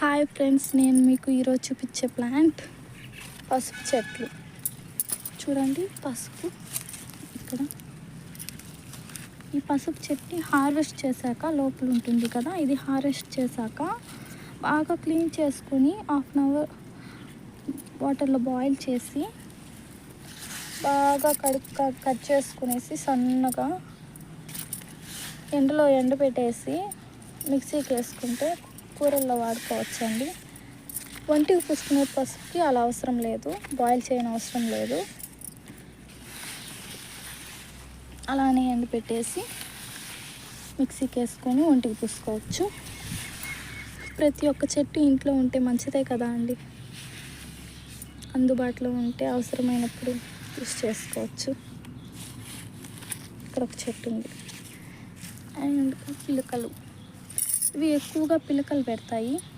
Hi friends, నేను మీకు ఈరోజు చూపించే ప్లాంట్ పసుపు చెట్లు. చూడండి, పసుపు ఇక్కడ. ఈ పసుపు చెట్టుని హార్వెస్ట్ చేశాక లోపల ఉంటుంది కదా, ఇది హార్వెస్ట్ చేశాక బాగా క్లీన్ చేసుకొని హాఫ్ అన్ అవర్ వాటర్లో బాయిల్ చేసి బాగా కట్ చేసుకునేసి సన్నగా ఎండలో ఎండబెట్టేసి మిక్సీకి వేసుకుంటే కూరల్లో వాడుకోవచ్చండి. ఒంటికి పూసుకునే పసుపుకి అలా అవసరం లేదు, బాయిల్ చేయని అవసరం లేదు. అలానే ఎండబెట్టేసి మిక్సీకి వేసుకొని ఒంటికి పూసుకోవచ్చు. ప్రతి ఒక్క చెట్టు ఇంట్లో ఉంటే మంచిదే కదా అండి. అందుబాటులో ఉంటే అవసరమైనప్పుడు యూస్ చేసుకోవచ్చు. ఇక్కడ ఒక చెట్టు ఉంది. అండ్ పిలకలు, ఇవి ఎక్కువగా పిలకలు పెడతాయి.